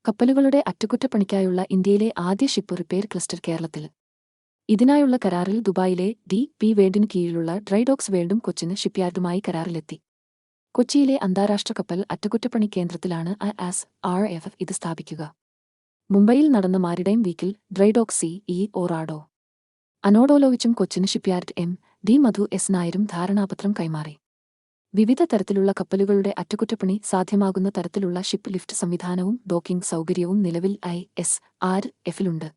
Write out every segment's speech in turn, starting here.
കപ്പലുകളുടെ അറ്റകുറ്റപ്പണിക്കായുള്ള ഇന്ത്യയിലെ ആദ്യ ഷിപ്പ് റിപ്പയർ ക്ലസ്റ്റർ കേരളത്തിൽ. ഇതിനായുള്ള കരാറിൽ ദുബായിലെ ഡി.പി. വേൾഡിനു കീഴിലുള്ള ഡ്രൈഡോക്സ് വേൾഡും കൊച്ചിൻ ഷിപ്പ്യാർഡുമായി കരാറിലെത്തി. കൊച്ചിയിലെ അന്താരാഷ്ട്ര കപ്പൽ അറ്റകുറ്റപ്പണി കേന്ദ്രത്തിലാണ് ISRF ഇത് സ്ഥാപിക്കുക. മുംബൈയിൽ നടന്ന മാരിടൈം വീക്കിൽ ഡ്രൈഡോക്സ് സി.ഇ. ഒറാഡോ അനോഡോലോവിച്ചും കൊച്ചിൻ ഷിപ്പ്യാർഡ് എം.ഡി. മധു എസ്. നായരും ധാരണാപത്രം കൈമാറി. വിവിധ തരത്തിലുള്ള കപ്പലുകളുടെ അറ്റകുറ്റപ്പണി സാധ്യമാകുന്ന തരത്തിലുള്ള ഷിപ്പ് ലിഫ്റ്റ് സംവിധാനവും ഡോക്കിംഗ് സൗകര്യവും നിലവിൽ ISRF-ലുണ്ട്.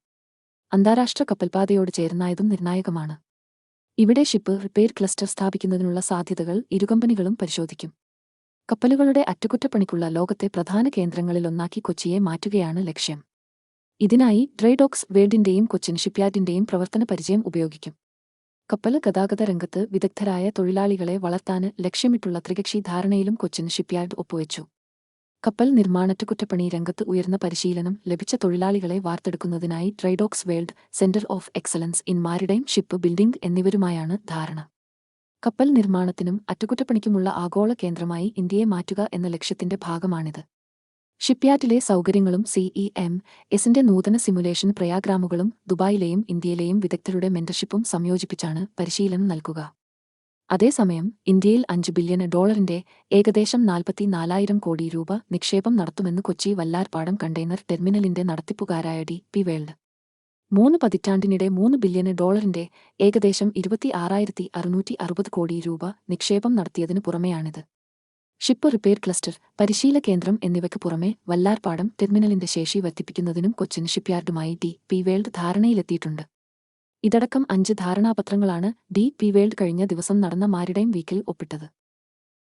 അന്താരാഷ്ട്ര കപ്പൽപാതയോട് ചേർന്നായതും നിർണായകമാണ്. ഇവിടെ ഷിപ്പ് റിപ്പയർ ക്ലസ്റ്റർ സ്ഥാപിക്കുന്നതിനുള്ള സാധ്യതകൾ ഇരുകമ്പനികളും പരിശോധിക്കും. കപ്പലുകളുടെ അറ്റകുറ്റപ്പണിക്കുള്ള ലോകത്തെ പ്രധാന കേന്ദ്രങ്ങളിലൊന്നാക്കി കൊച്ചിയെ മാറ്റുകയാണ് ലക്ഷ്യം. ഇതിനായി ഡ്രൈഡോക്സ് വേൾഡിന്റെയും കൊച്ചിൻ ഷിപ്പ്യാർഡിന്റെയും പ്രവർത്തന പരിചയം ഉപയോഗിക്കും. കപ്പൽ ഗതാഗത രംഗത്ത് വിദഗ്ധരായ തൊഴിലാളികളെ വളർത്താന് ലക്ഷ്യമിട്ടുള്ള ത്രികക്ഷി ധാരണയിലും കൊച്ചിൻ ഷിപ്പ്യാർഡ് ഒപ്പുവെച്ചു. കപ്പൽ നിർമ്മാണറ്റകുറ്റപ്പണി രംഗത്ത് ഉയർന്ന പരിശീലനം ലഭിച്ച തൊഴിലാളികളെ വാർത്തെടുക്കുന്നതിനായി Drydocks World, centre of excellence in maritime ship building എന്നിവരുമായാണ് ധാരണ. കപ്പൽ നിർമ്മാണത്തിനും അറ്റകുറ്റപ്പണിക്കുമുള്ള ആഗോള കേന്ദ്രമായി ഇന്ത്യയെ മാറ്റുക എന്ന ലക്ഷ്യത്തിന്റെ ഭാഗമാണിത്. ഷിപ്പ്യാർഡിലെ സൗകര്യങ്ങളും CEMSന്റെ നൂതന സിമുലേഷൻ പ്രയാഗ്രാമുകളും ദുബായിലെയും ഇന്ത്യയിലെയും വിദഗ്ധരുടെ മെന്റർഷിപ്പും സംയോജിപ്പിച്ചാണ് പരിശീലനം നൽകുക. അതേസമയം ഇന്ത്യയിൽ $5 ബില്യൺ ഏകദേശം 44,000 കോടി രൂപ നിക്ഷേപം നടത്തുമെന്ന് കൊച്ചി വല്ലാർപാടം കണ്ടെയ്നർ ടെർമിനലിന്റെ നടത്തിപ്പുകാരായ ഡി.പി. വേൾഡ് 3 പതിറ്റാണ്ടിനിടെ $3 ബില്യൺ ഏകദേശം 26,660 കോടി രൂപ നിക്ഷേപം നടത്തിയതിനു പുറമെയാണിത്. ഷിപ്പ് റിപ്പയർ ക്ലസ്റ്റർ, പരിശീല കേന്ദ്രം എന്നിവയ്ക്ക് പുറമെ വല്ലാർപാടം ടെർമിനലിന്റെ ശേഷി വർദ്ധിപ്പിക്കുന്നതിനും കൊച്ചിൻ ഷിപ്പ്യാർഡുമായി ഡി.പി. വേൾഡ് ധാരണയിലെത്തിയിട്ടുണ്ട്. ഇതടക്കം 5 ധാരണാപത്രങ്ങളാണ് ഡി.പി. വേൾഡ് കഴിഞ്ഞ ദിവസം നടന്ന മാരിടൈം വീക്കിൽ ഒപ്പിട്ടത്.